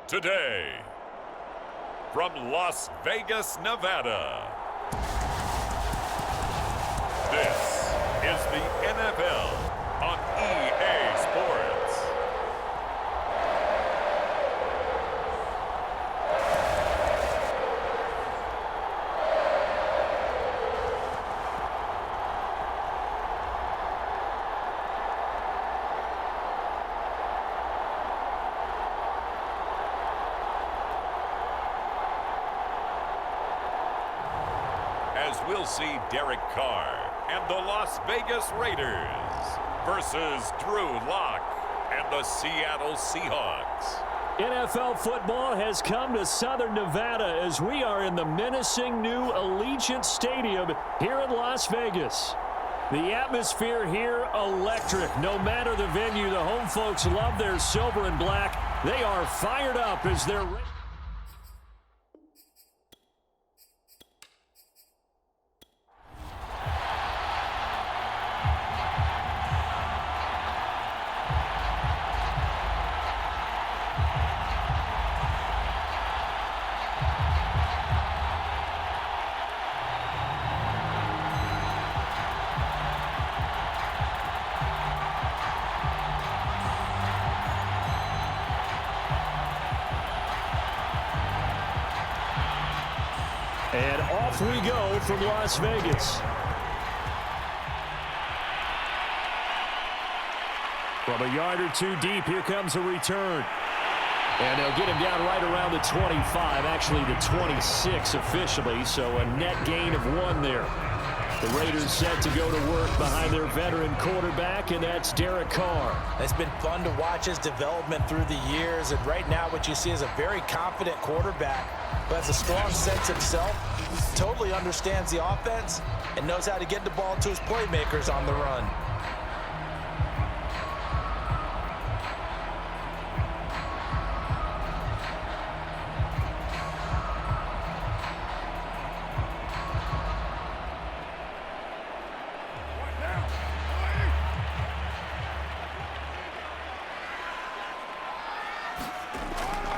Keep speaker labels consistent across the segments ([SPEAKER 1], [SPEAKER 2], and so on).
[SPEAKER 1] Today, from Las Vegas, Nevada, this is the NFL on EA Sports. As we'll see Derek Carr and the Las Vegas Raiders versus Drew Lock and the Seattle Seahawks.
[SPEAKER 2] NFL football has come to Southern Nevada as we are in the menacing new Allegiant Stadium here in Las Vegas. The atmosphere here electric. No matter the venue, the home folks love their silver and black. They are fired up as they're ready. And off we go from Las Vegas. From a yard or two deep, here comes a return. And they'll get him down right around the 25, actually the 26 officially, so a net gain of 1 there. The Raiders set to go to work behind their veteran quarterback, and that's Derek Carr.
[SPEAKER 3] It's been fun to watch his development through the years, and right now what you see is a very confident quarterback who has a strong sense of himself, totally understands the offense, and knows how to get the ball to his playmakers on the run.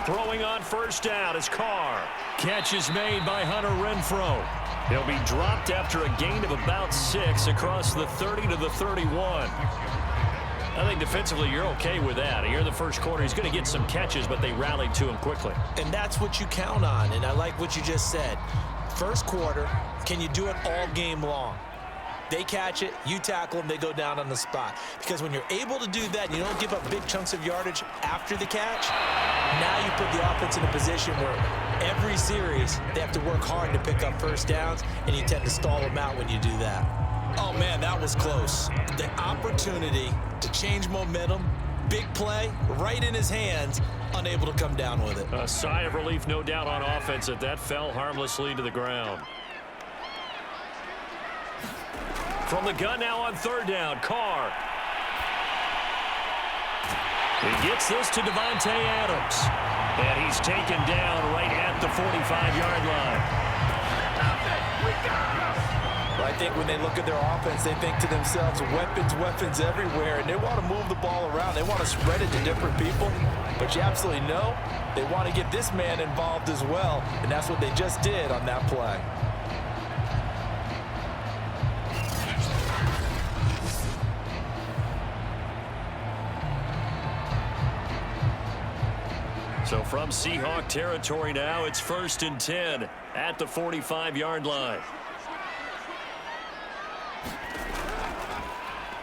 [SPEAKER 2] Throwing on first down is Carr. Catch is made by Hunter Renfrow. He'll be dropped after a gain of about 6 across the 30 to the 31. I think defensively you're okay with that. Here in the first quarter, he's going to get some catches, but they rallied to him quickly.
[SPEAKER 3] And that's what you count on, and I like what you just said. First quarter, can you do it all game long? They catch it, you tackle them, they go down on the spot. Because when you're able to do that and you don't give up big chunks of yardage after the catch, now you put the offense in a position where every series they have to work hard to pick up first downs, and you tend to stall them out when you do that. Oh, man, that was close. The opportunity to change momentum, big play, right in his hands, unable to come down with it.
[SPEAKER 2] A sigh of relief, no doubt, on offense that fell harmlessly to the ground. From the gun now on third down, Carr. He gets this to Devontae Adams. And he's taken down right at the 45-yard line.
[SPEAKER 3] Well, I think when they look at their offense, they think to themselves, weapons everywhere, and they want to move the ball around. They want to spread it to different people. But you absolutely know they want to get this man involved as well, and that's what they just did on that play.
[SPEAKER 2] So from Seahawk territory now, it's 1st and 10 at the 45-yard line.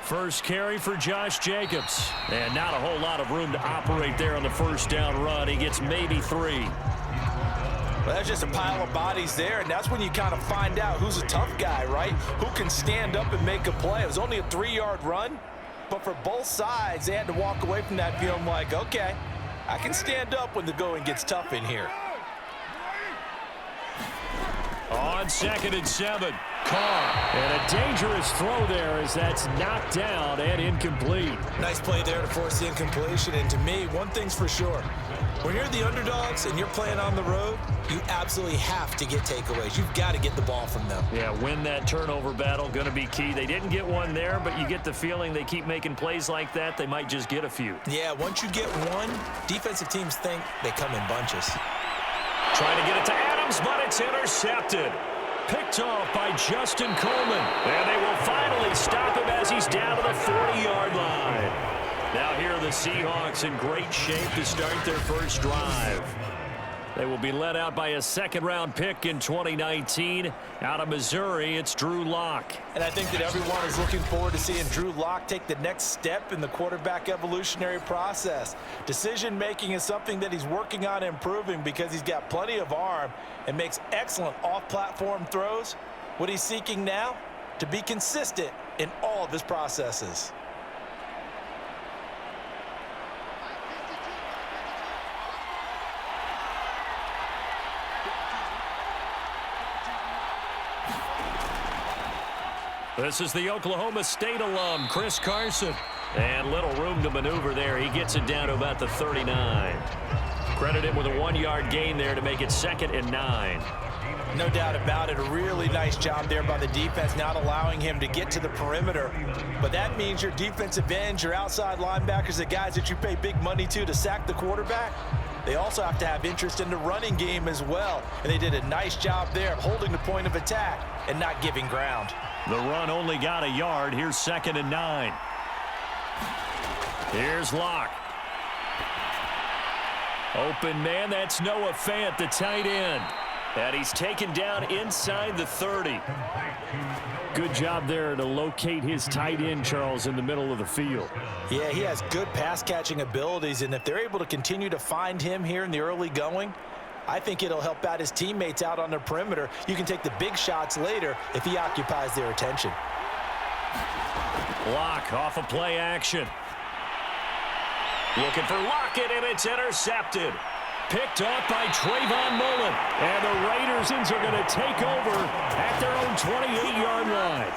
[SPEAKER 2] First carry for Josh Jacobs. And not a whole lot of room to operate there on the first down run. He gets maybe 3.
[SPEAKER 3] Well, that's just a pile of bodies there, and that's when you kind of find out who's a tough guy, right? Who can stand up and make a play. It was only a 3-yard run, but for both sides, they had to walk away from that feeling like, okay, I can stand up when the going gets tough in here.
[SPEAKER 2] On 2nd and 7, Carr. And a dangerous throw there as that's knocked down and incomplete.
[SPEAKER 3] Nice play there to force the incompletion. And to me, one thing's for sure. When you're the underdogs and you're playing on the road, you absolutely have to get takeaways. You've got to get the ball from them.
[SPEAKER 2] Yeah, win that turnover battle, going to be key. They didn't get one there, but you get the feeling they keep making plays like that, they might just get a few.
[SPEAKER 3] Yeah, once you get one, defensive teams think they come in bunches.
[SPEAKER 2] Trying to get it to Adams, but it's intercepted. Picked off by Justin Coleman. And they will finally stop him as he's down to the 40-yard line. Now here are the Seahawks in great shape to start their first drive. They will be led out by a second-round pick in 2019. Out of Missouri, it's Drew Lock.
[SPEAKER 3] And I think that everyone is looking forward to seeing Drew Lock take the next step in the quarterback evolutionary process. Decision-making is something that he's working on improving because he's got plenty of arm and makes excellent off-platform throws. What he's seeking now? To be consistent in all of his processes.
[SPEAKER 2] This is the Oklahoma State alum, Chris Carson. And little room to maneuver there. He gets it down to about the 39. Credit him with a 1-yard gain there to make it 2nd and 9.
[SPEAKER 3] No doubt about it. A really nice job there by the defense, not allowing him to get to the perimeter. But that means your defensive ends, your outside linebackers, the guys that you pay big money to sack the quarterback, they also have to have interest in the running game as well. And they did a nice job there of holding the point of attack and not giving ground.
[SPEAKER 2] The run only got a yard. Here's 2nd and 9. Here's Locke. Open man, that's Noah Fant, the tight end. And he's taken down inside the 30. Good job there to locate his tight end, Charles, in the middle of the field.
[SPEAKER 3] Yeah, he has good pass-catching abilities, and if they're able to continue to find him here in the early going, I think it'll help out his teammates out on the perimeter. You can take the big shots later if he occupies their attention.
[SPEAKER 2] Locke off of play action. Looking for Lockett, and it's intercepted. Picked off by Trayvon Mullen. And the Raiders are going to take over at their own 28-yard line.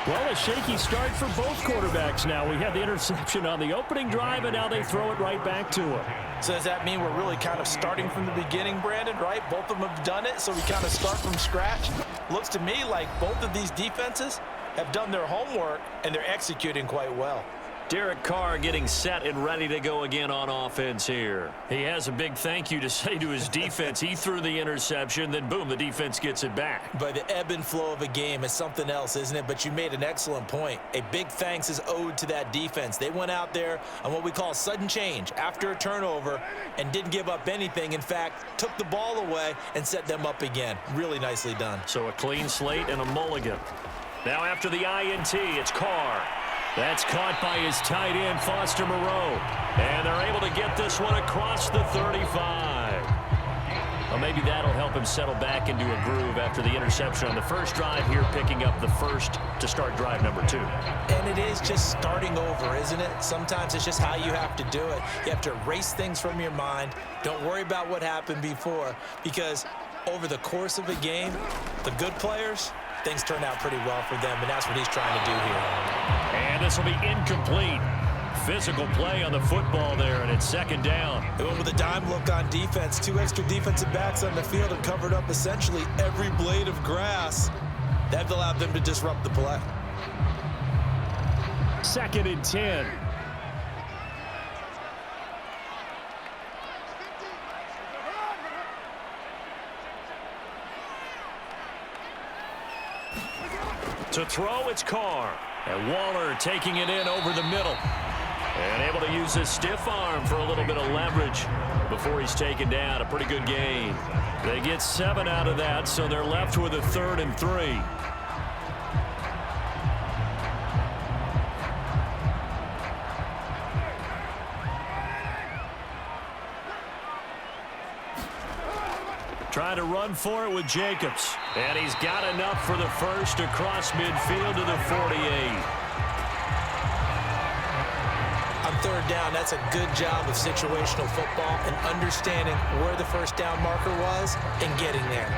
[SPEAKER 2] Well, a shaky start for both quarterbacks now. We had the interception on the opening drive, and now they throw it right back to him.
[SPEAKER 3] So does that mean we're really kind of starting from the beginning, Brandon, right? Both of them have done it, so we kind of start from scratch. Looks to me like both of these defenses have done their homework, and they're executing quite well.
[SPEAKER 2] Derek Carr getting set and ready to go again on offense here. He has a big thank you to say to his defense. He threw the interception, then boom, the defense gets it back.
[SPEAKER 3] But the ebb and flow of a game is something else, isn't it? But you made an excellent point. A big thanks is owed to that defense. They went out there on what we call sudden change after a turnover and didn't give up anything. In fact, took the ball away and set them up again. Really nicely done.
[SPEAKER 2] So a clean slate and a mulligan. Now after the INT, it's Carr. That's caught by his tight end, Foster Moreau. And they're able to get this one across the 35. Well, maybe that'll help him settle back into a groove after the interception on the first drive here, picking up the first to start drive number 2.
[SPEAKER 3] And it is just starting over, isn't it? Sometimes it's just how you have to do it. You have to erase things from your mind. Don't worry about what happened before, because over the course of a game, the good players, things turn out pretty well for them, and that's what he's trying to do here.
[SPEAKER 2] And this will be incomplete. Physical play on the football there, and it's 2nd down.
[SPEAKER 3] They went with a dime look on defense. 2 extra defensive backs on the field and covered up essentially every blade of grass. That allowed them to disrupt the play.
[SPEAKER 2] 2nd and 10. To throw, it's Carr. And Waller taking it in over the middle. And able to use his stiff arm for a little bit of leverage before he's taken down. A pretty good gain. They get 7 out of that, so they're left with a 3rd and 3. Trying to run for it with Jacobs. And he's got enough for the first across midfield to the 48.
[SPEAKER 3] On 3rd down, that's a good job of situational football and understanding where the first down marker was and getting there.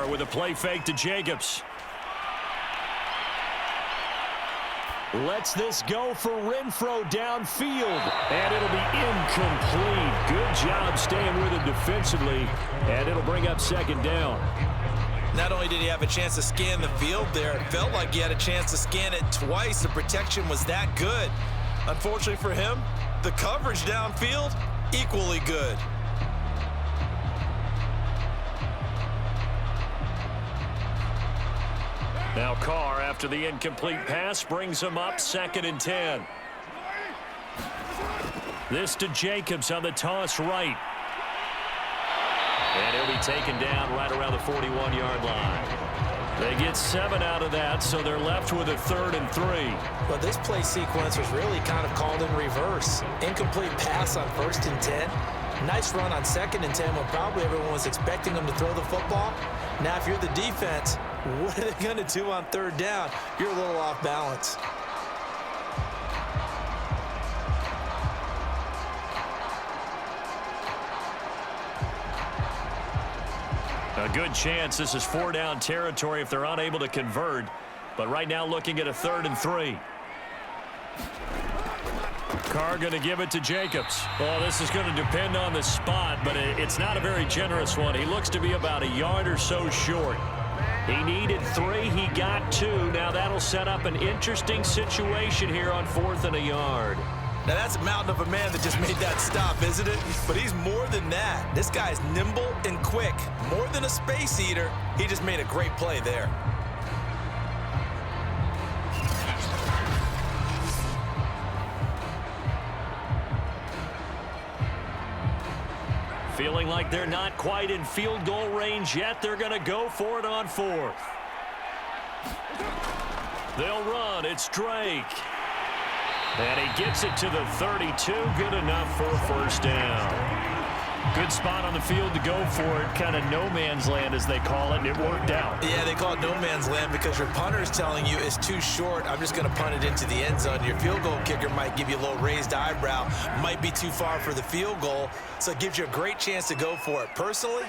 [SPEAKER 2] Carr with a play fake to Jacobs. Lets this go for Renfro downfield. And it'll be incomplete. Good job staying with it defensively. And it'll bring up second down.
[SPEAKER 3] Not only did he have a chance to scan the field there, it felt like he had a chance to scan it twice. The protection was that good. Unfortunately for him, the coverage downfield, equally good.
[SPEAKER 2] Now Carr, after the incomplete pass, brings him up 2nd and 10. This to Jacobs on the toss right. And he'll be taken down right around the 41-yard line. They get 7 out of that, so they're left with a 3rd and 3.
[SPEAKER 3] Well, this play sequence was really kind of called in reverse. Incomplete pass on 1st and 10. Nice run on 2nd and 10 when probably everyone was expecting them to throw the football. Now, if you're the defense, what are they going to do on 3rd down? You're a little off balance.
[SPEAKER 2] A good chance this is 4-down territory if they're unable to convert. But right now looking at a 3rd and 3. Carr going to give it to Jacobs. Well, this is going to depend on the spot, but it's not a very generous one. He looks to be about a yard or so short. He needed 3. He got 2. Now that'll set up an interesting situation here on 4th and a yard.
[SPEAKER 3] Now, that's a mountain of a man that just made that stop, isn't it? But he's more than that. This guy's nimble and quick. More than a space eater, he just made a great play there.
[SPEAKER 2] Feeling like they're not quite in field goal range yet. They're going to go for it on 4th. They'll run. It's Drake. And he gets it to the 32. Good enough for a 1st down. Good spot on the field to go for it. Kind of no man's land, as they call it, and it worked out.
[SPEAKER 3] Yeah, they call it no man's land because your punter is telling you it's too short. I'm just going to punt it into the end zone. Your field goal kicker might give you a little raised eyebrow. Might be too far for the field goal. So it gives you a great chance to go for it. Personally,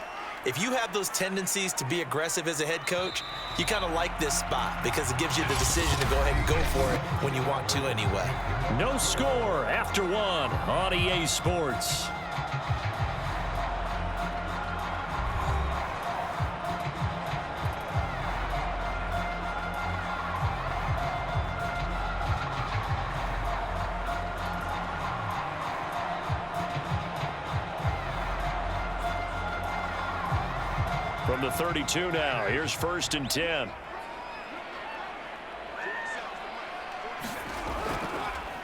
[SPEAKER 3] if you have those tendencies to be aggressive as a head coach, you kind of like this spot because it gives you the decision to go ahead and go for it when you want to anyway.
[SPEAKER 2] No score after 1 on EA Sports. From the 32 now, here's 1st and 10.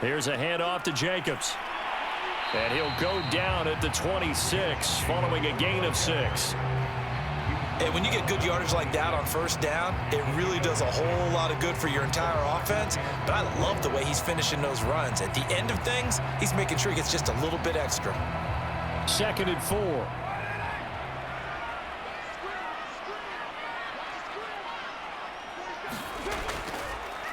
[SPEAKER 2] Here's a handoff to Jacobs. And he'll go down at the 26 following a gain of 6.
[SPEAKER 3] And when you get good yardage like that on 1st down, it really does a whole lot of good for your entire offense. But I love the way he's finishing those runs. At the end of things, he's making sure he gets just a little bit extra.
[SPEAKER 2] 2nd and 4.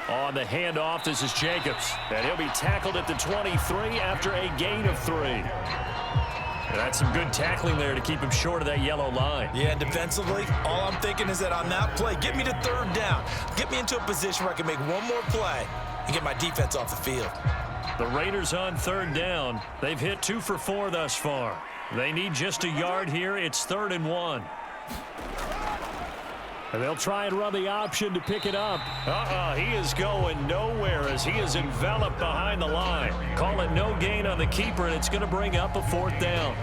[SPEAKER 2] On the handoff, this is Jacobs. And he'll be tackled at the 23 after a gain of 3. That's some good tackling there to keep him short of that yellow line.
[SPEAKER 3] Yeah, and defensively, all I'm thinking is that on that play, get me to 3rd down. Get me into a position where I can make one more play and get my defense off the field.
[SPEAKER 2] The Raiders on 3rd down. They've hit 2 for 4 thus far. They need just a yard here. It's 3rd and 1. And they'll try and run the option to pick it up. He is going nowhere as he is enveloped behind the line. Call it no gain on the keeper, and it's going to bring up a 4th down.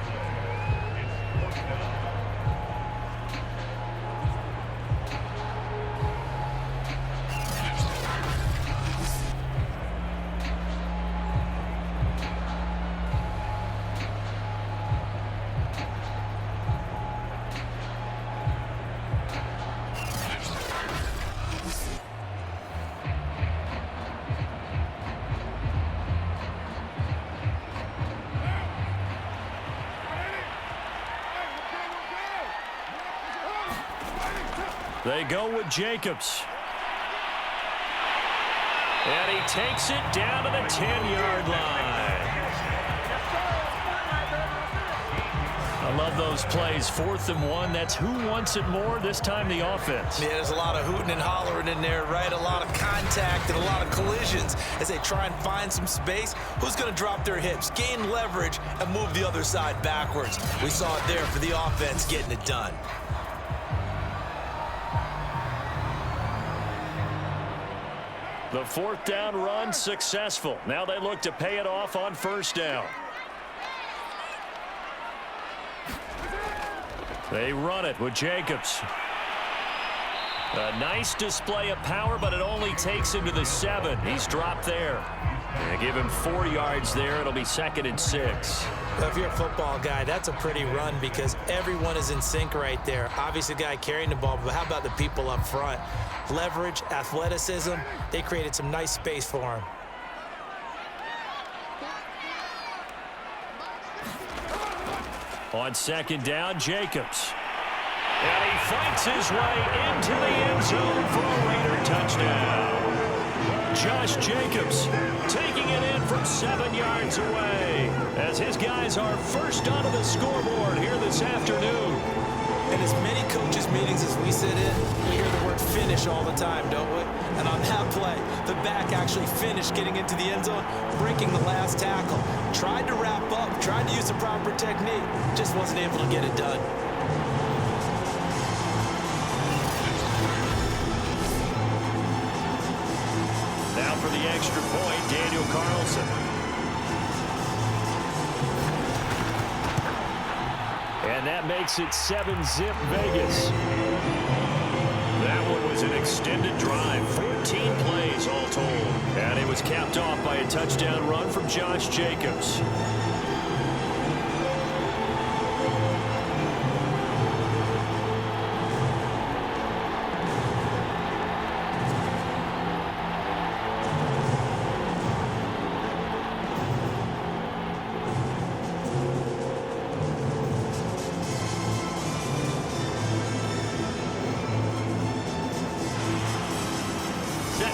[SPEAKER 2] They go with Jacobs. And he takes it down to the 10-yard line. I love those plays. 4th and 1. That's who wants it more, this time the offense.
[SPEAKER 3] Yeah, there's a lot of hooting and hollering in there, right? A lot of contact and a lot of collisions as they try and find some space. Who's going to drop their hips, gain leverage, and move the other side backwards? We saw it there for the offense getting it done.
[SPEAKER 2] The 4th down run successful. Now they look to pay it off on 1st down. They run it with Jacobs. A nice display of power, but it only takes him to the 7. He's dropped there. They give him 4 yards there. It'll be 2nd and 6.
[SPEAKER 3] Well, if you're a football guy, that's a pretty run because everyone is in sync right there. Obviously, the guy carrying the ball, but how about the people up front? Leverage, athleticism, they created some nice space for him.
[SPEAKER 2] On 2nd down, Jacobs. And he fights his way into the end zone for a Raider touchdown. Josh Jacobs taking it in from 7 yards away as his guys are first onto the scoreboard here this afternoon.
[SPEAKER 3] In as many coaches' meetings as we sit in, we hear the word finish all the time, don't we? And on that play, the back actually finished getting into the end zone, breaking the last tackle. Tried to wrap up, tried to use the proper technique, just wasn't able to get it done.
[SPEAKER 2] Now for the extra point, Daniel Carlson. And that makes it 7-zip Vegas. That one was an extended drive, 14 plays all told. And it was capped off by a touchdown run from Josh Jacobs.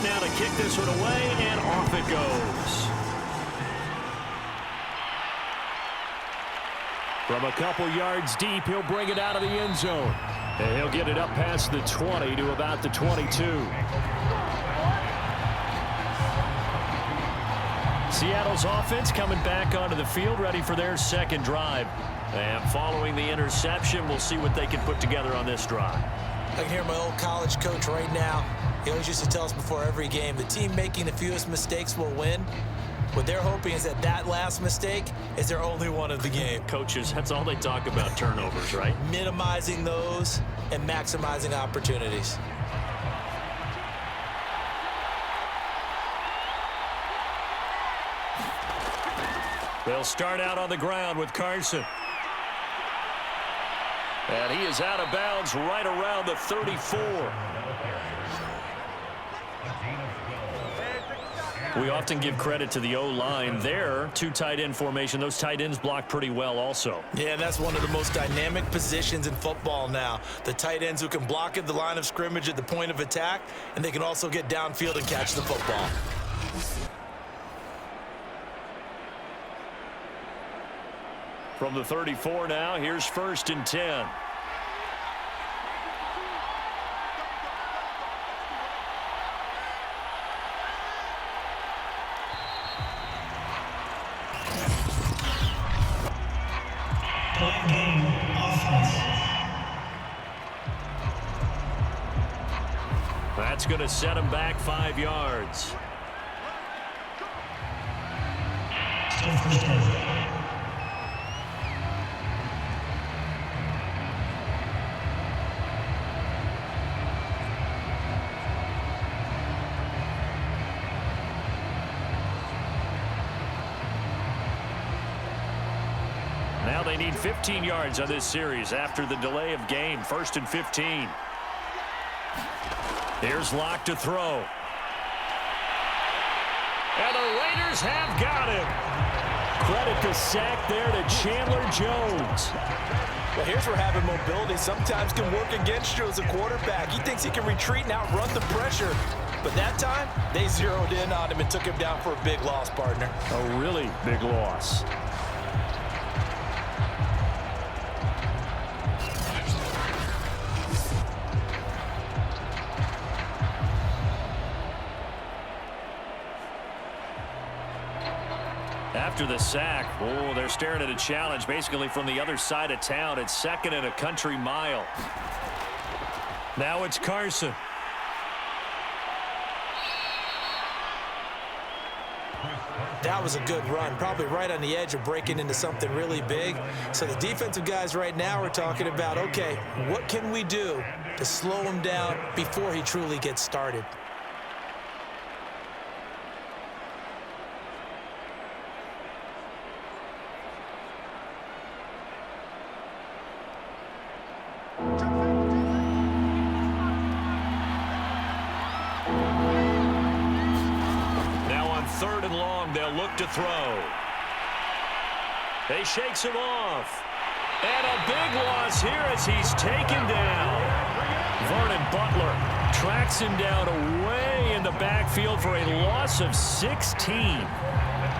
[SPEAKER 2] Now to kick this one away, and off it goes. From a couple yards deep, he'll bring it out of the end zone. And he'll get it up past the 20 to about the 22. Seattle's offense coming back onto the field, ready for their 2nd drive. And following the interception, we'll see what they can put together on this drive.
[SPEAKER 3] I can hear my old college coach right now. He always used to tell us before every game, the team making the fewest mistakes will win. What they're hoping is that that last mistake is their only one of the game.
[SPEAKER 2] Coaches, that's all they talk about, turnovers, right?
[SPEAKER 3] Minimizing those and maximizing opportunities.
[SPEAKER 2] They'll start out on the ground with Carson. And he is out of bounds right around the 34. We often give credit to the O-line there. 2 tight end formation. Those tight ends block pretty well also.
[SPEAKER 3] Yeah, that's one of the most dynamic positions in football now. The tight ends who can block at the line of scrimmage at the point of attack, and they can also get downfield and catch the football.
[SPEAKER 2] From the 34 now, here's 1st and 10. That's going to set him back 5 yards. Now they need 15 yards on this series after the delay of game. 1st and 15. Here's Locke to throw. And the Raiders have got him. Credit the sack there to Chandler Jones.
[SPEAKER 3] Well, here's where having mobility sometimes can work against you as a quarterback. He thinks he can retreat and outrun the pressure. But that time, they zeroed in on him and took him down for a big loss, partner.
[SPEAKER 2] A really big loss. After the sack, they're staring at a challenge basically from the other side of town. It's 2nd and a country mile. Now it's Carson.
[SPEAKER 3] That was a good run, probably right on the edge of breaking into something really big. So the defensive guys right now are talking about, okay, what can we do to slow him down before he truly gets started?
[SPEAKER 2] To throw. He shakes him off. And a big loss here as he's taken down. Vernon Butler tracks him down away in the backfield for a loss of 16.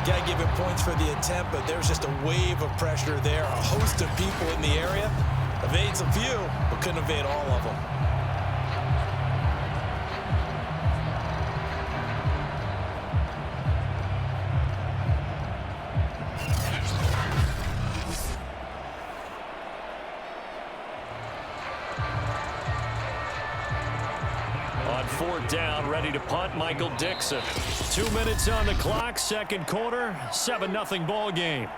[SPEAKER 3] Got to give him points for the attempt, but there's just a wave of pressure there. A host of people in the area. Evades a few, but couldn't evade all of them.
[SPEAKER 2] Down, ready to punt, Michael Dixon. 2 minutes on the clock, second quarter, 7-0 ball game.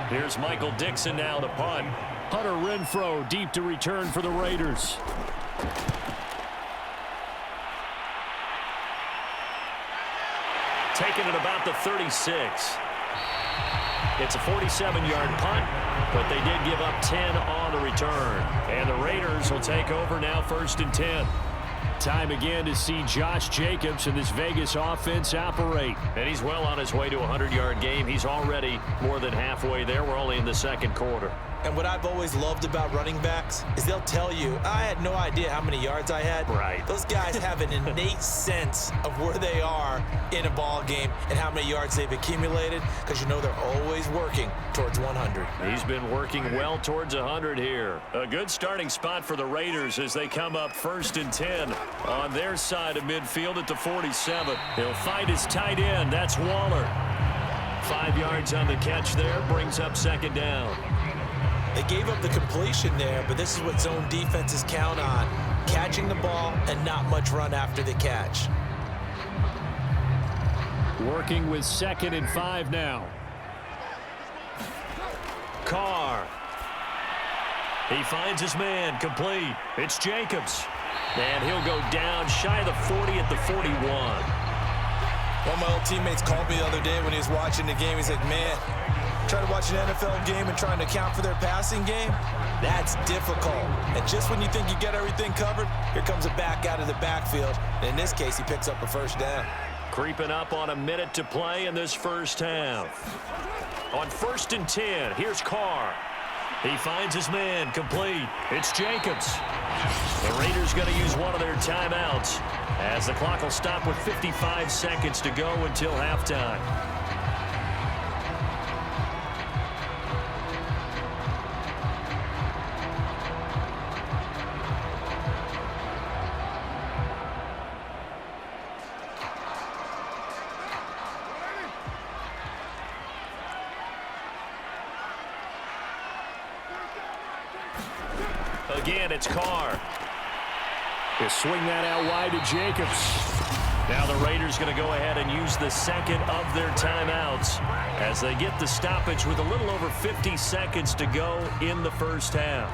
[SPEAKER 2] Here's Michael Dixon now to punt. Hunter Renfrow deep to return for the Raiders. Taken at about the 36. It's a 47-yard punt, but they did give up 10 on the return. And the Raiders will take over now, 1st and 10. Time again to see Josh Jacobs and this Vegas offense operate. And he's well on his way to a 100-yard game. He's already more than halfway there. We're only in the second quarter.
[SPEAKER 3] And what I've always loved about running backs is they'll tell you, I had no idea how many yards I had.
[SPEAKER 2] Right.
[SPEAKER 3] Those guys have an innate sense of where they are in a ball game and how many yards they've accumulated, because you know they're always working towards 100.
[SPEAKER 2] He's been working well towards 100 here. A good starting spot for the Raiders as they come up 1st and 10 on their side of midfield at the 47. He'll find his tight end. That's Waller. 5 yards on the catch there, brings up 2nd down.
[SPEAKER 3] They gave up the completion there, but this is what zone defenses count on. Catching the ball and not much run after the catch.
[SPEAKER 2] Working with 2nd and 5 now. Carr. He finds his man, complete. It's Jacobs. And he'll go down shy of the 40 at the 41.
[SPEAKER 3] One of my old teammates called me the other day when he was watching the game. He's like, man, trying to watch an NFL game and trying to account for their passing game, that's difficult. And just when you think you get everything covered, here comes a back out of the backfield. And in this case, he picks up a 1st down.
[SPEAKER 2] Creeping up on a minute to play in this first half. On 1st and 10, here's Carr. He finds his man, complete. It's Jacobs. The Raiders going to use one of their timeouts as the clock will stop with 55 seconds to go until halftime. Again, it's Carr. He'll swing that out wide to Jacobs. Now the Raiders going to go ahead and use the second of their timeouts as they get the stoppage with a little over 50 seconds to go in the first half.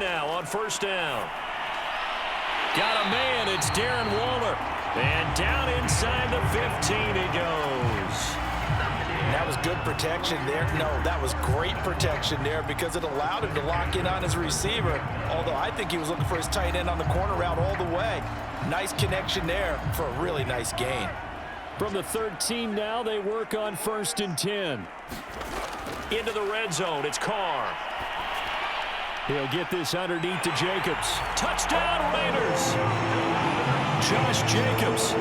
[SPEAKER 2] Now on 1st down. Got a man. It's Darren Waller. And down inside the 15 he goes.
[SPEAKER 3] That was good protection there. No, that was great protection there because it allowed him to lock in on his receiver. Although I think he was looking for his tight end on the corner route all the way. Nice connection there for a really nice gain.
[SPEAKER 2] From the 13 now, they work on 1st and 10. into the red zone. It's Carr. He'll get this underneath to Jacobs. Touchdown, Raiders! Josh Jacobs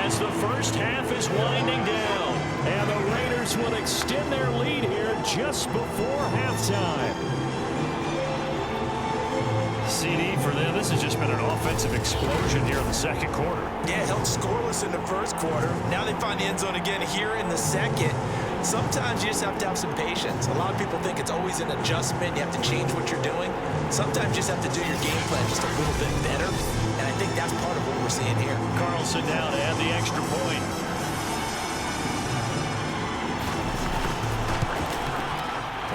[SPEAKER 2] as the first half is winding down. And the Raiders will extend their lead here just before halftime. CD for them. This has just been an offensive explosion here in the second quarter.
[SPEAKER 3] Yeah, held scoreless in the first quarter. Now they find the end zone again here in the second. Sometimes you just have to have some patience. A lot of people think it's always an adjustment. You have to change what you're doing. Sometimes you just have to do your game plan just a little bit better. And I think that's part of what we're seeing here.
[SPEAKER 2] Carlson down to add the extra point.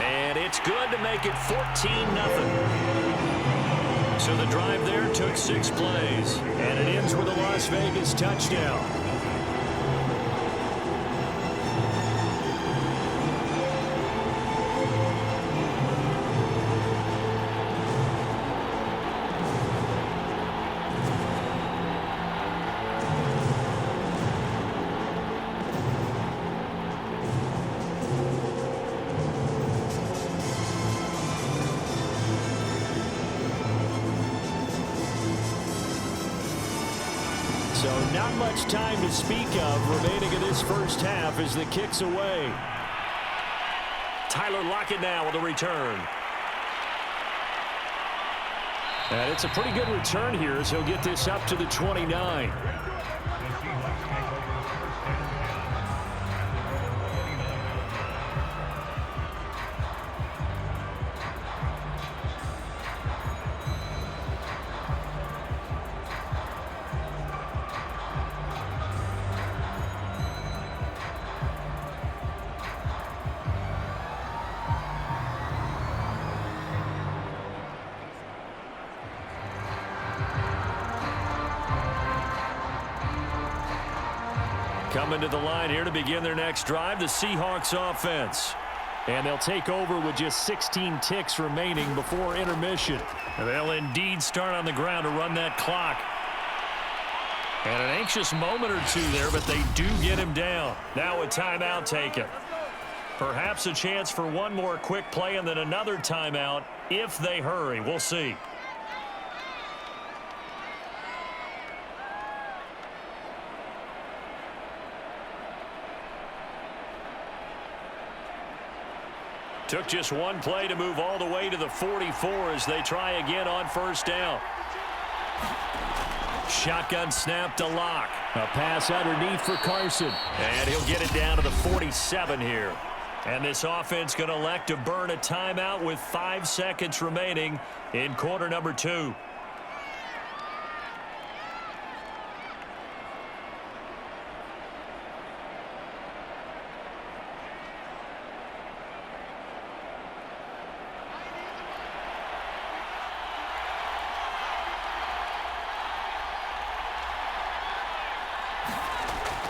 [SPEAKER 2] And it's good to make it 14-0. So the drive there took 6 plays. And it ends with a Las Vegas touchdown. So not much time to speak of remaining in this first half as the kick's away. Tyler Lockett now with a return. And it's a pretty good return here as he'll get this up to the 29. Coming to the line here to begin their next drive, the Seahawks offense. And they'll take over with just 16 ticks remaining before intermission. And they'll indeed start on the ground to run that clock. And an anxious moment or two there, but they do get him down. Now a timeout taken. Perhaps a chance for one more quick play and then another timeout if they hurry. We'll see. Took just one play to move all the way to the 44 as they try again on first down. Shotgun snap to Locke. A pass underneath for Carson. And he'll get it down to the 47 here. And this offense going to elect to burn a timeout with 5 seconds remaining in quarter number 2.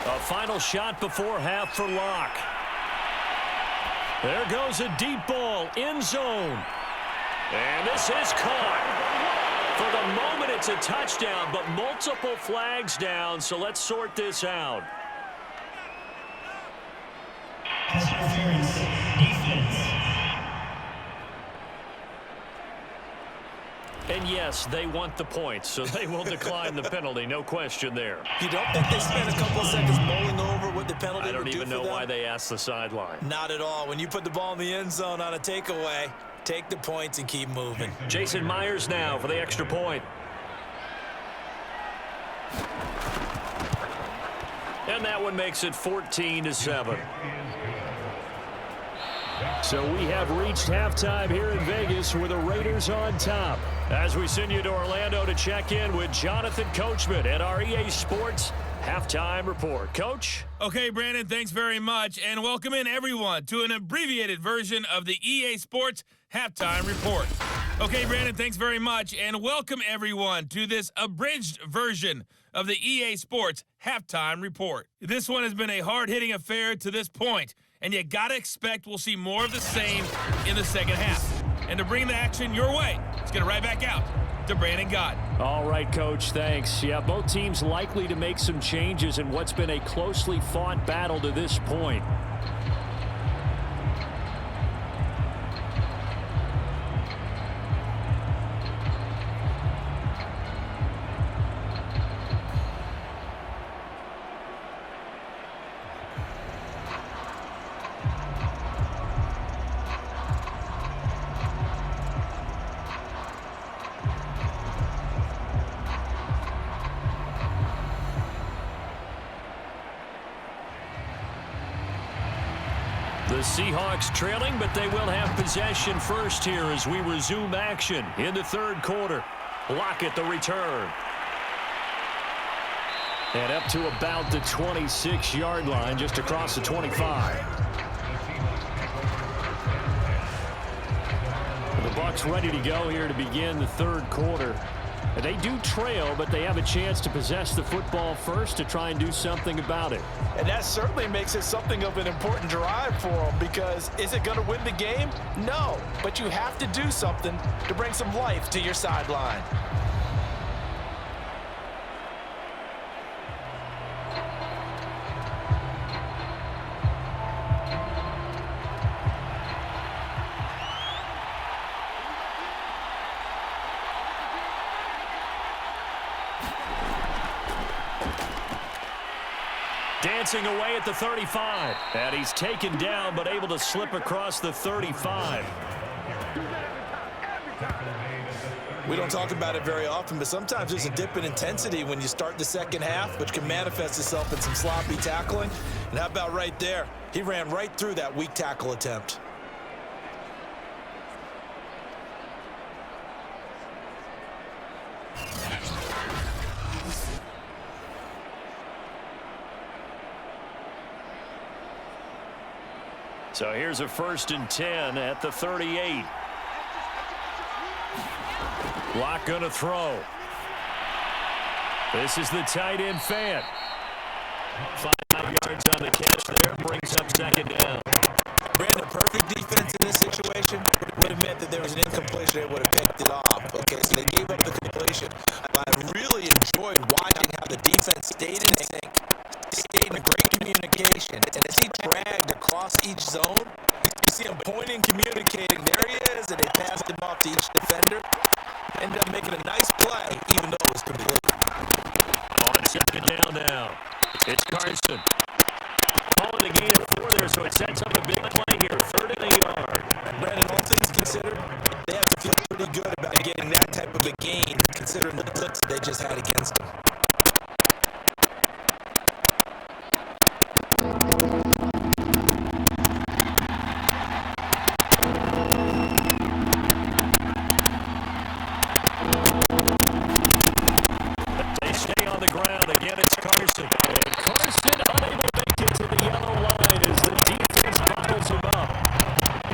[SPEAKER 2] A final shot before half for Locke. There goes a deep ball, end zone. And this is caught. For the moment, it's a touchdown, but multiple flags down, so let's sort this out.
[SPEAKER 4] Pass interference, defense.
[SPEAKER 2] And yes, they want the points, so they will decline the penalty, no question there.
[SPEAKER 3] You don't think they spent a couple of seconds mulling over what the penalty
[SPEAKER 2] I don't
[SPEAKER 3] would do
[SPEAKER 2] even
[SPEAKER 3] for
[SPEAKER 2] know
[SPEAKER 3] them?
[SPEAKER 2] why they asked the sideline.
[SPEAKER 3] Not at all. When you put the ball in the end zone on a takeaway, take the points and keep moving.
[SPEAKER 2] Jason Myers now for the extra point. And that one makes it 14-7. So we have reached halftime here in Vegas with the Raiders on top. As we send you to Orlando to check in with Jonathan Coachman at our EA Sports Halftime Report. Coach?
[SPEAKER 5] Okay, Brandon, thanks very much, and welcome in everyone to an abbreviated version of the EA Sports Halftime Report. Okay, Brandon, thanks very much, and welcome everyone to this abridged version of the EA Sports Halftime Report. This one has been a hard-hitting affair to this point, and you gotta expect we'll see more of the same in the second half. And to bring the action your way, let's get it right back out to Brandon Gott.
[SPEAKER 2] All right, Coach, thanks. Yeah, both teams likely to make some changes in what's been a closely fought battle to this point. Seahawks trailing, but they will have possession first here as we resume action in the third quarter. Lockett the return. And up to about the 26-yard line, just across the 25. The Bucs ready to go here to begin the third quarter. They do trail, but they have a chance to possess the football first to try and do something about it.
[SPEAKER 3] And that certainly makes it something of an important drive for them, because is it going to win the game? No, but you have to do something to bring some life to your sideline.
[SPEAKER 2] Dancing away at the 35. And he's taken down, but able to slip across the 35.
[SPEAKER 3] We don't talk about it very often, but sometimes there's a dip in intensity when you start the second half, which can manifest itself in some sloppy tackling. And how about right there? He ran right through that weak tackle attempt.
[SPEAKER 2] So here's a 1st and 10 at the 38. Lock gonna throw. This is the tight end Fant. 5 yards on the catch there, brings up second down.
[SPEAKER 3] Brandon, perfect defense in this situation would have meant that there was an incompletion. They would have picked it off. Okay, so they gave up the completion. But I really enjoyed watching how the defense stayed in sync, stayed in great communication. And as he dragged across each zone, you see him pointing, communicating. There he is, and they passed him off to each defender. Ended up making a nice play, even though it was complete.
[SPEAKER 2] On second down now, it's Carson. Calling the gain of 4 there, so it sets up a big play here. 3rd and a yard.
[SPEAKER 3] Brandon, all things considered, they have to feel pretty good about getting that type of a gain, considering the blitz they just had against them.
[SPEAKER 2] They stay on the ground. Again, it's Carson. And Carson unable to make it to the yellow line as the defense bottles him up.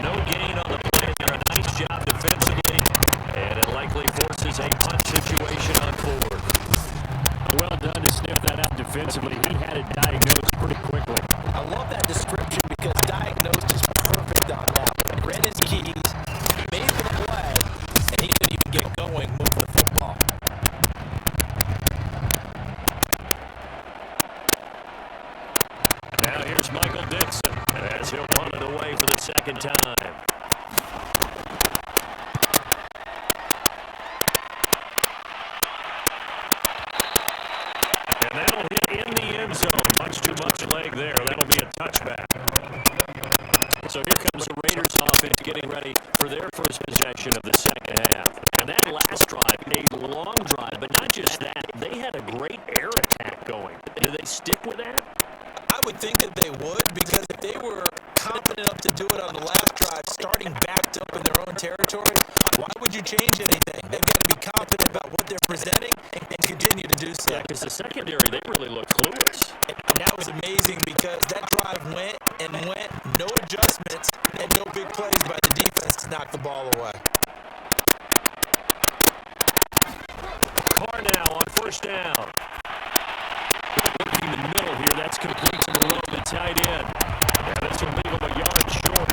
[SPEAKER 2] No gain on the play there. A nice job defensively. And it likely forces a punt situation on 4th. Well done to sniff that out defensively. He had it diagnosed pretty quickly.
[SPEAKER 3] I love that description because diagnosed is perfect on that. Read his keys, made the play, and he didn't even get going moving the football.
[SPEAKER 2] Now here's Michael Dixon as he'll punt it away for the second time. And that'll hit in the end zone. Much too much leg there. That'll be a touchback. So here comes the Raiders offense getting ready for their first possession of the second half. And that last drive, a long drive, but not just that. They had a great air attack going. Do they stick with that?
[SPEAKER 3] I would think that they would, because if they were confident enough to do it on the last drive, starting backed up in their own territory, why would you change anything? They've got to be confident about what they're presenting and continue to do so.
[SPEAKER 2] Yeah, because the secondary, they really look clueless.
[SPEAKER 3] And that was amazing because that drive went and went, no adjustments, and no big plays by the defense to knock the ball away.
[SPEAKER 2] Carr now on 1st down. In the middle here, that's complete to Moreau, the tight end. Yeah, this will leave him a yard short.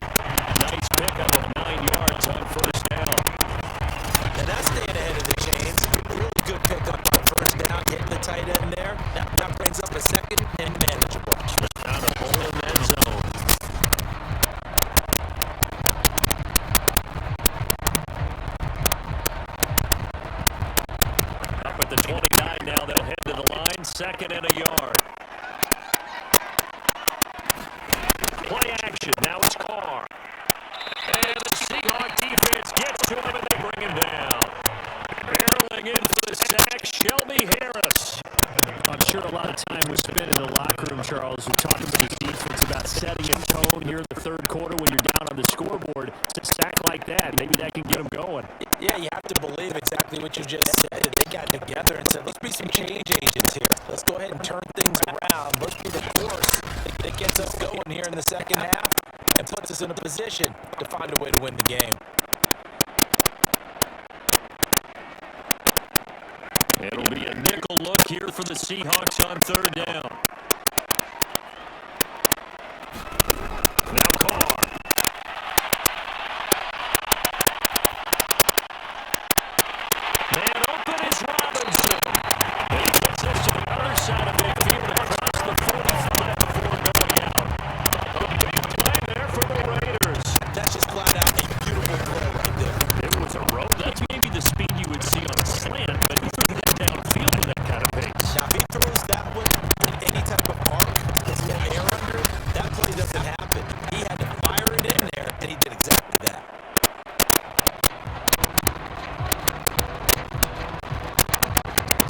[SPEAKER 2] Nice pickup of 9 yards on 1st down.
[SPEAKER 3] And that's staying ahead of the chains. Really good pickup on 1st down, getting the tight end there. That brings up a second and manageable.
[SPEAKER 2] Found a hole in that zone. Up at the 29 now, they'll head to the line. 2nd and a yard. Play action. Now it's Carr. And the Seahawk defense gets to him and they bring him down. Barreling in for the sack, Shelby Harris. I'm sure a lot of time was spent in the locker room, Charles, talking to the defense about setting a tone here in the third quarter. scoreboard, a sack like that, maybe that can get them going.
[SPEAKER 3] Yeah, you have to believe exactly what you just said. They got together and said, let's be some change agents here. Let's go ahead and turn things around. Let's be the force that gets us going here in the second half and puts us in a position to find a way to win the game.
[SPEAKER 2] It'll be a nickel look here for the Seahawks on third down. Now Carr. Man open is Robinson. And he gets us to the other side of midfield across the 45 before going out. A big play there for the Raiders.
[SPEAKER 3] That's just flat out a beautiful throw right there.
[SPEAKER 2] It was a rope. That's maybe the speed you would see on a slant, but he threw that downfield with that kind of pace.
[SPEAKER 3] Now, if he throws that one with any type of arc, there's no air under it, that play doesn't happen. He had to fire it in there, and he did exactly that.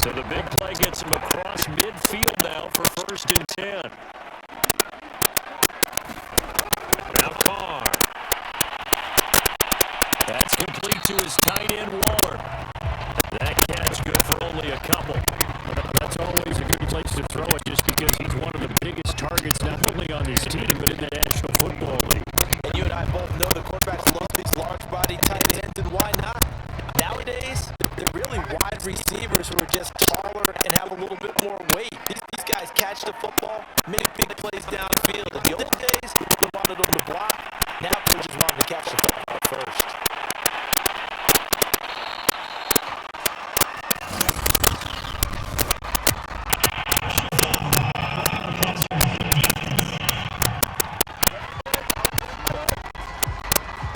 [SPEAKER 2] So the big play gets him across midfield now for 1st and 10. Now Carr. That's complete to his tight end, Waller. That catch good for only a couple. That's always a good place to throw it just because he's one of the biggest targets not only on his team but in the National Football League.
[SPEAKER 3] And you and I both know the quarterbacks love these large-body tight ends, and why not? Nowadays, they're really wide receivers who are just taller and have a little bit more weight. These guys catch the football, make big plays downfield. In the old days, they wanted them to block. Now coaches want them to catch the football first.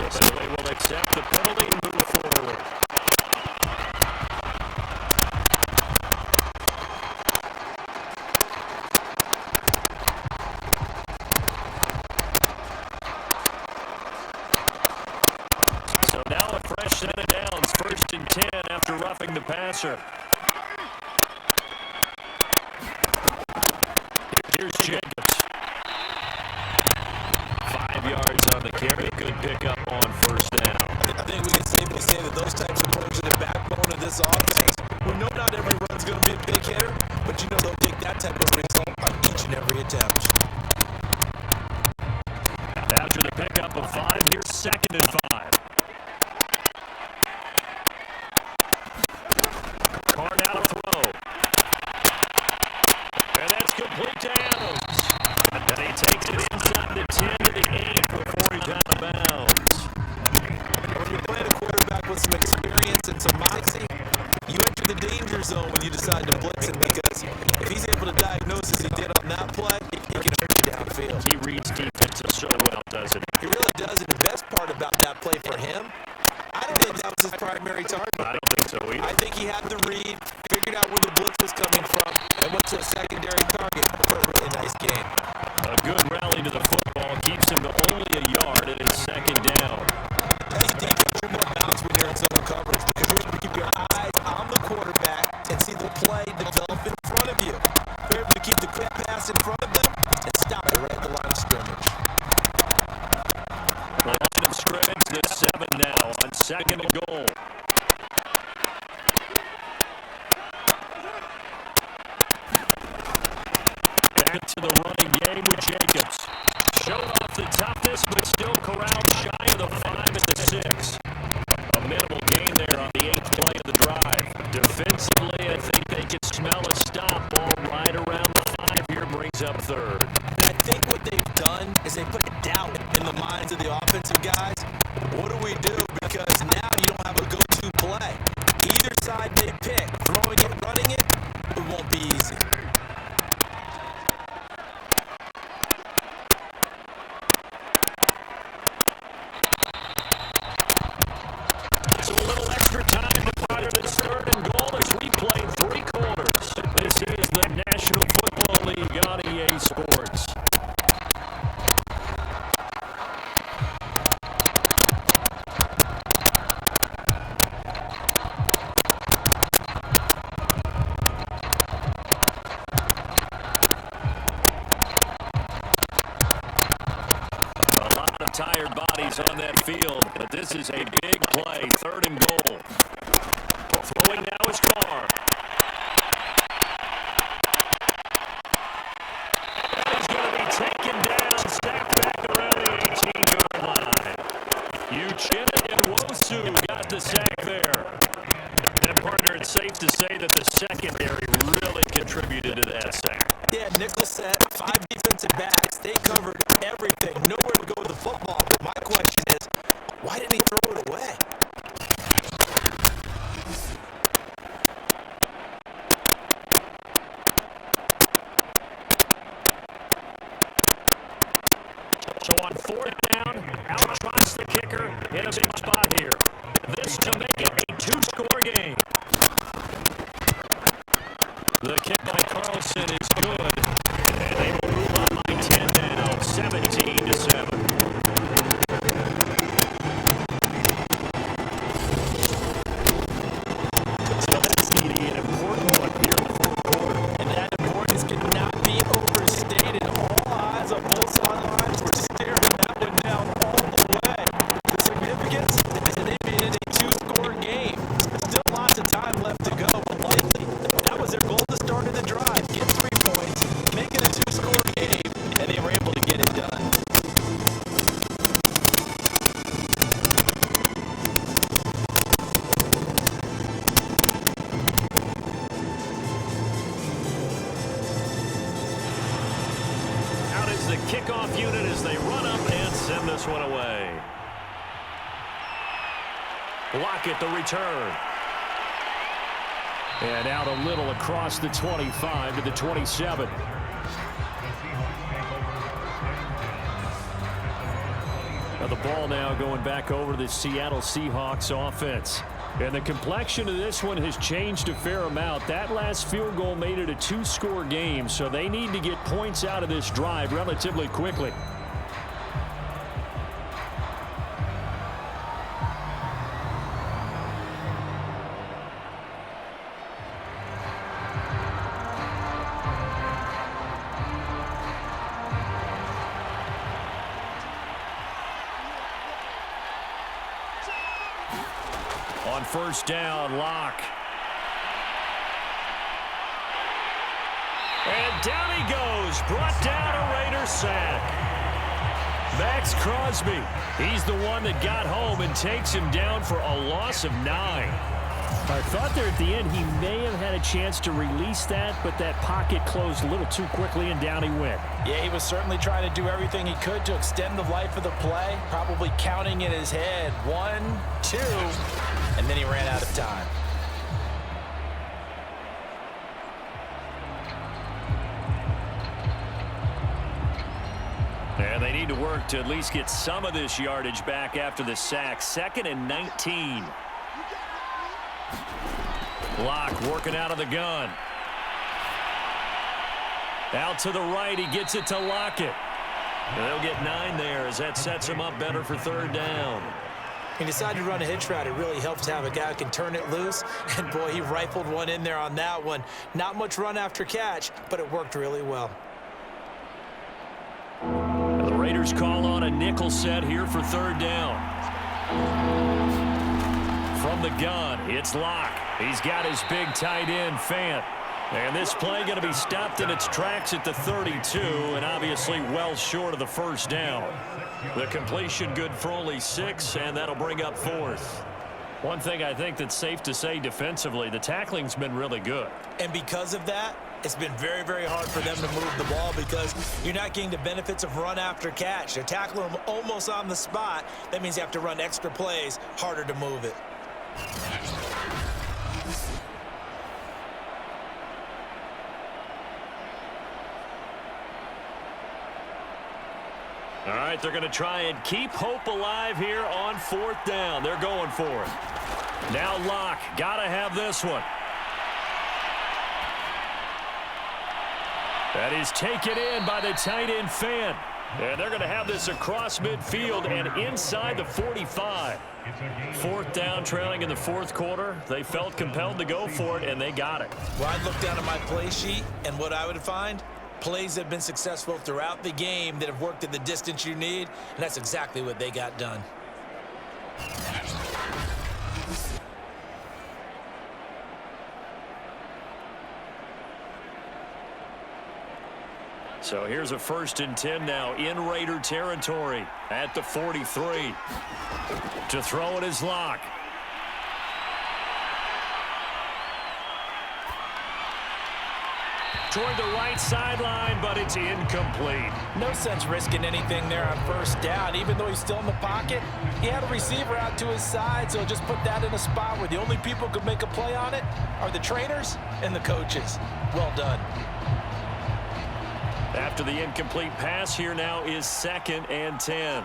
[SPEAKER 2] They will accept the penalty and move forward. So now a fresh set of downs, 1st and 10 after roughing the passer. Here's Jacobs. 5 yards on the carry. Good pickup on 1st down.
[SPEAKER 3] I think we can safely say that those types of players are the backbone of this offense. We know not every run's going to be a big hitter, but you know they'll take that type of result on each and every attempt.
[SPEAKER 2] After the pickup of 5, here's 2nd and 5. Carr now to throw. And that's complete to Adams. And he takes it inside the 10 to the 8 before he's out of bounds.
[SPEAKER 3] When you're playing a quarterback with some experience and some moxie, you enter the danger zone when you decide to blitz him, because if he's able to diagnose as he did on that play, he can hurt you downfield.
[SPEAKER 2] He reads defenses so well, doesn't he?
[SPEAKER 3] He really does, and the best part about that play for him, I don't think that was his primary target.
[SPEAKER 2] I don't think so either.
[SPEAKER 3] I think he had the read, figured out where the blitz was coming from, and went to a secondary target for a really nice game.
[SPEAKER 2] A good rally to the football keeps him to only a yard, and it's 2nd down.
[SPEAKER 3] As defense, you're more balanced when you're in zone coverage because you're able to keep your eyes on the quarterback and see the play develop in front of you. You're able to keep the quick pass in front of them and stop it right at the line of scrimmage.
[SPEAKER 2] The line of scrimmage, the 7 now on 2nd and goal. Back to the running game with Jacobs. Showed off the toughness, but still corralled shy of the 5 at the 6. A minimal gain there on the 8th play of the drive. Defensively, I think they can smell a stop. Ball right around the 5 here brings up 3rd.
[SPEAKER 3] I think what they've done is they put doubt in the minds of the offensive guys. What do we do? Because now you don't have a go-to play. Either side they pick, throwing it, running it, it won't be easy.
[SPEAKER 2] So a little extra time prior to this 3rd and goal as we play 3 quarters. This is the National Football League on EA Sports. A lot of tired bodies on that field, but this is a big play, 3rd and goal. Throwing now is Carr. He's going to be taken down, sacked back around the 18-yard line. Uchenna and Wosu got the sack there. And, partner, it's safe to say that the secondary really contributed to that sack.
[SPEAKER 3] Yeah, nickel set, 5 defensive backs. They covered everything. Nowhere to go with the football. But my question is, why didn't he throw it away?
[SPEAKER 2] So on 4th down, out trots the kicker in a big spot here. This to make it a 2-score game. The kick by Carlson is good, and they will move on by 10 now, 17-7. So that's an important one here in the 4th quarter.
[SPEAKER 3] And that importance cannot be overstated. All eyes on both sidelines were staring that one down all the way. The significance is that they made it a 2-score game. Still lots of time left to go, but likely that was their goal to start of the drive. Get 3 points, make it a 2-score game, and they were able to get it done.
[SPEAKER 2] Out is the kickoff unit as they run up and send this one away. Lockett the return. And out a little across the 25 to the 27. Now the ball now going back over to the Seattle Seahawks offense. And the complexion of this one has changed a fair amount. That last field goal made it a 2-score game, so they need to get points out of this drive relatively quickly. On 1st down, Locke. And down he goes. Brought down a Raider sack. Max Crosby. He's the one that got home and takes him down for a loss of 9. I thought there at the end he may have had a chance to release that, but that pocket closed a little too quickly and down he went.
[SPEAKER 3] Yeah, he was certainly trying to do everything he could to extend the life of the play, probably counting in his head 1, 2, and then he ran out of time.
[SPEAKER 2] And they need to work to at least get some of this yardage back after the sack. 2nd and 19. Locke working out of the gun. Out to the right, he gets it to Lockett. They'll get 9 there as that sets him up better for 3rd down.
[SPEAKER 3] He decided to run a hitch route. It really helps to have a guy who can turn it loose. And, boy, he rifled one in there on that one. Not much run after catch, but it worked really well.
[SPEAKER 2] The Raiders call on a nickel set here for 3rd down. From the gun, it's Locke. He's got his big tight end, Fant. And this play going to be stopped in its tracks at the 32, and obviously well short of the 1st down. The completion good for only 6, and that'll bring up 4th. One thing I think that's safe to say defensively, the tackling's been really good.
[SPEAKER 3] And because of that, it's been very, very hard for them to move the ball because you're not getting the benefits of run after catch. They're tackling them almost on the spot. That means you have to run extra plays, harder to move it.
[SPEAKER 2] All right, they're going to try and keep hope alive here on 4th down. They're going for it. Now Locke, got to have this one. That is taken in by the tight end Fant. And they're going to have this across midfield and inside the 45. 4th down, trailing in the 4th quarter. They felt compelled to go for it, and they got it.
[SPEAKER 3] Well, I'd look down at my play sheet, and what I would find, Plays have been successful throughout the game that have worked at the distance you need, and that's exactly what they got done.
[SPEAKER 2] So here's a 1st and 10 now in Raider territory at the 43. To throw it is Locke. Toward the right sideline, but it's incomplete.
[SPEAKER 3] No sense risking anything there on 1st down. Even though he's still in the pocket, he had a receiver out to his side, so just put that in a spot where the only people who could make a play on it are the trainers and the coaches. Well done.
[SPEAKER 2] After the incomplete pass, here now is 2nd and 10.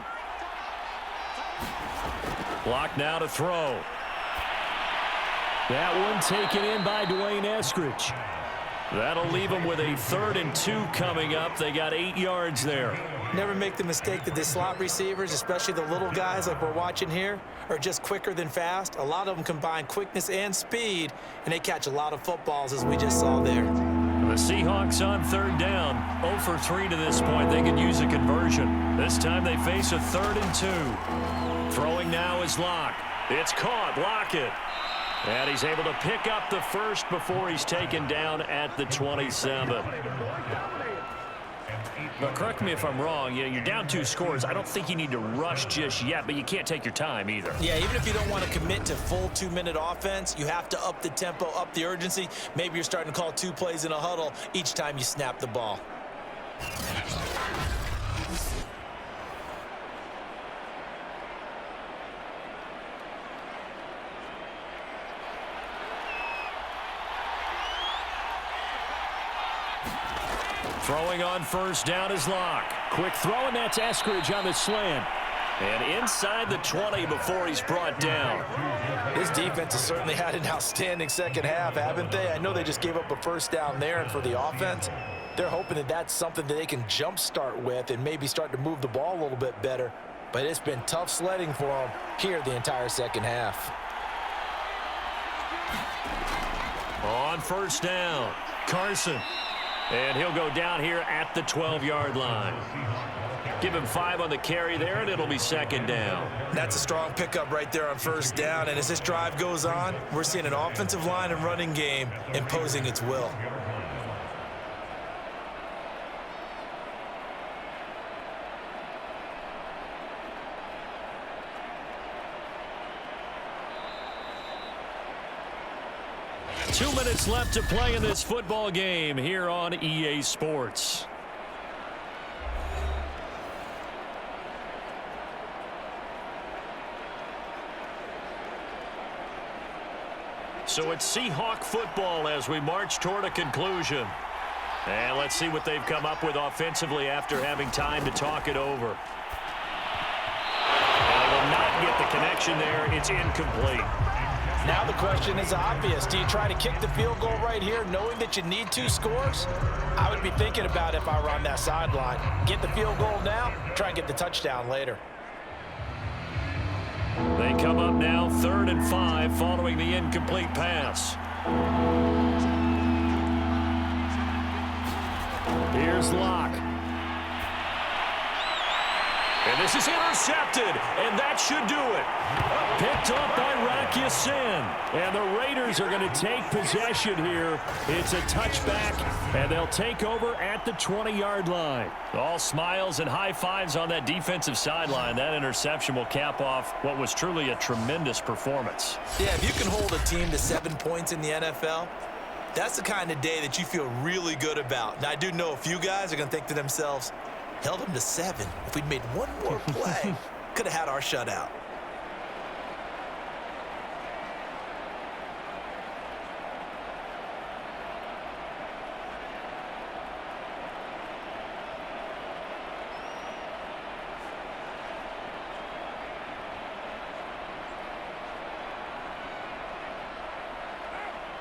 [SPEAKER 2] Block now to throw. That one taken in by Dwayne Eskridge. That'll leave them with a 3rd and 2 coming up. They got 8 yards there.
[SPEAKER 3] Never make the mistake that the slot receivers, especially the little guys like we're watching here, are just quicker than fast. A lot of them combine quickness and speed, and they catch a lot of footballs, as we just saw there.
[SPEAKER 2] The Seahawks on 3rd down. 0 for 3 to this point. They could use a conversion. This time they face a 3rd and 2. Throwing now is Locke. It's caught. Lockett. And he's able to pick up the 1st before he's taken down at the 27. But correct me if I'm wrong. You're down 2 scores. I don't think you need to rush just yet, but you can't take your time either.
[SPEAKER 3] Yeah, even if you don't want to commit to full 2-minute offense, you have to up the tempo, up the urgency. Maybe you're starting to call 2 plays in a huddle each time you snap the ball.
[SPEAKER 2] Throwing on 1st down is Locke. Quick throw, and that's Eskridge on the slant. And inside the 20 before he's brought down.
[SPEAKER 3] This defense has certainly had an outstanding 2nd half, haven't they? I know they just gave up a 1st down there, and for the offense, they're hoping that that's something that they can jumpstart with and maybe start to move the ball a little bit better. But it's been tough sledding for them here the entire 2nd half.
[SPEAKER 2] On 1st down, Carson. And he'll go down here at the 12-yard line. Give him 5 on the carry there, and it'll be 2nd down.
[SPEAKER 3] That's a strong pickup right there on 1st down. And as this drive goes on, we're seeing an offensive line and running game imposing its will.
[SPEAKER 2] Two minutes left to play in this football game here on EA Sports. So it's Seahawk football as we march toward a conclusion. And let's see what they've come up with offensively after having time to talk it over. And they will not get the connection there. It's incomplete.
[SPEAKER 3] Now the question is obvious. Do you try to kick the field goal right here knowing that you need 2 scores? I would be thinking about it if I were on that sideline. Get the field goal now, try and get the touchdown later.
[SPEAKER 2] They come up now 3rd and 5 following the incomplete pass. Here's Locke. And this is intercepted, and that should do it. Picked up by Rocky Sin. And the Raiders are going to take possession here. It's a touchback, and they'll take over at the 20-yard line. All smiles and high fives on that defensive sideline. That interception will cap off what was truly a tremendous performance.
[SPEAKER 3] Yeah, if you can hold a team to 7 points in the NFL, that's the kind of day that you feel really good about. Now, I do know a few guys are going to think to themselves, held them to 7. If we'd made one more play, could have had our shutout.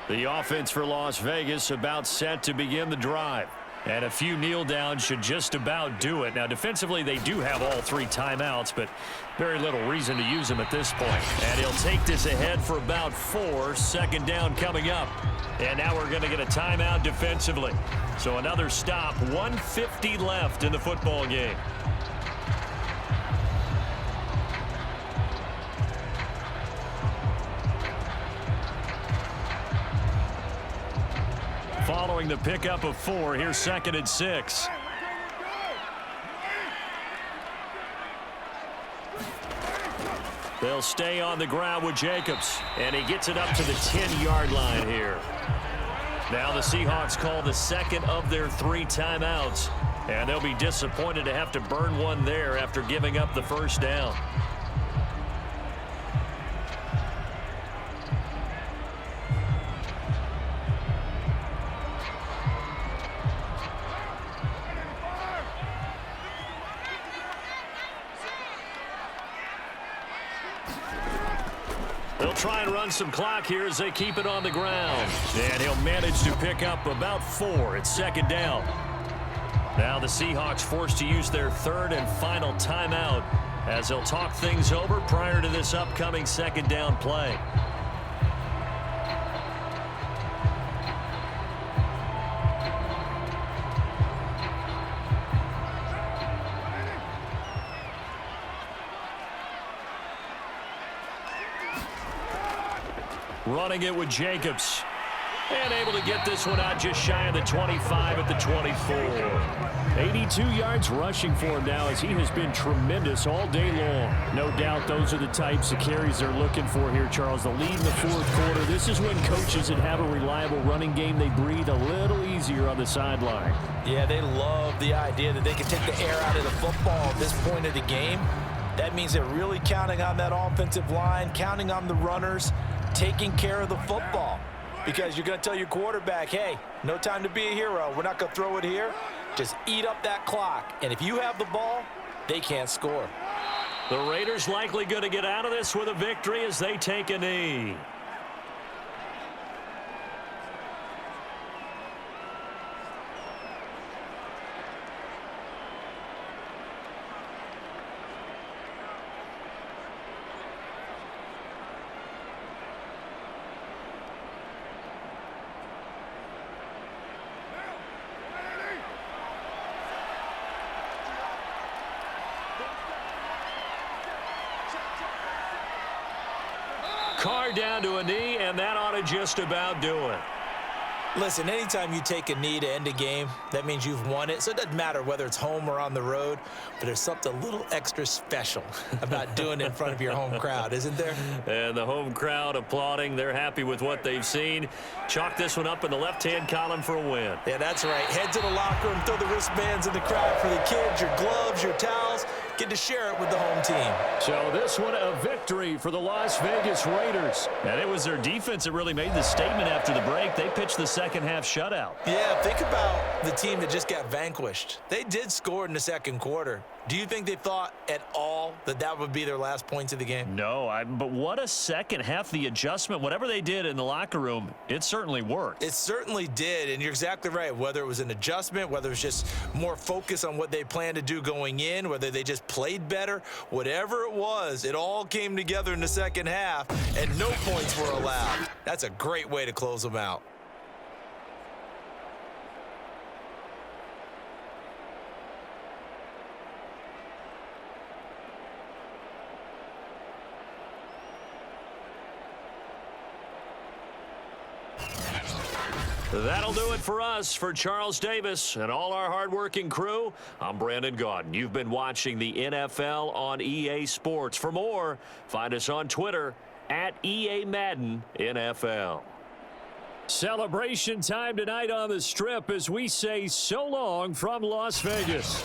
[SPEAKER 2] The offense for Las Vegas about set to begin the drive. And a few kneel downs should just about do it. Now, defensively, they do have all 3 timeouts, but very little reason to use them at this point. And he'll take this ahead for about 4. Second down coming up. And now we're going to get a timeout defensively. So another stop. 1:50 left in the football game. Following the pickup of 4, here's 2nd and 6. They'll stay on the ground with Jacobs, and he gets it up to the 10-yard line here. Now the Seahawks call the second of their 3 timeouts, and they'll be disappointed to have to burn one there after giving up the first down. They'll try and run some clock here as they keep it on the ground. And he'll manage to pick up about 4 at 2nd down. Now the Seahawks forced to use their 3rd and final timeout as they'll talk things over prior to this upcoming 2nd down play. Running it with Jacobs. And able to get this one out just shy of the 25 at the 24. 82 yards rushing for him now as he has been tremendous all day long. No doubt those are the types of carries they're looking for here, Charles. The lead in the 4th quarter. This is when coaches that have a reliable running game, they breathe a little easier on the sideline.
[SPEAKER 3] Yeah, they love the idea that they can take the air out of the football at this point of the game. That means they're really counting on that offensive line, counting on the runners, taking care of the football. Because you're going to tell your quarterback, hey, no time to be a hero. We're not going to throw it here. Just eat up that clock. And if you have the ball, they can't score.
[SPEAKER 2] The Raiders likely going to get out of this with a victory as they take a knee. Carr down to a knee, and that ought to just about do it.
[SPEAKER 3] Listen, anytime you take a knee to end a game, that means you've won it. So it doesn't matter whether it's home or on the road, but there's something a little extra special about doing it in front of your home crowd, isn't there?
[SPEAKER 2] And the home crowd applauding. They're happy with what they've seen. Chalk this one up in the left-hand column for a win.
[SPEAKER 3] Yeah, that's right. Head to the locker room, throw the wristbands in the crowd for the kids, your gloves, your towels. Get to share it with the home team.
[SPEAKER 2] So this one a victory for the Las Vegas Raiders. And it was their defense that really made the statement after the break. They pitched the second half shutout.
[SPEAKER 3] Yeah, think about the team that just got vanquished. They did score in the second quarter. Do you think they thought at all that that would be their last points of the game?
[SPEAKER 2] No, but what a second half. The adjustment, whatever they did in the locker room, it certainly worked.
[SPEAKER 3] It certainly did, and you're exactly right. Whether it was an adjustment, whether it was just more focus on what they planned to do going in, whether they just played better, whatever it was, it all came together in the second half, and no points were allowed. That's a great way to close them out.
[SPEAKER 2] That'll do it for us. For Charles Davis and all our hardworking crew, I'm Brandon Gaudin. You've been watching the NFL on EA Sports. For more, find us on Twitter at EA Madden NFL. Celebration time tonight on the Strip as we say so long from Las Vegas.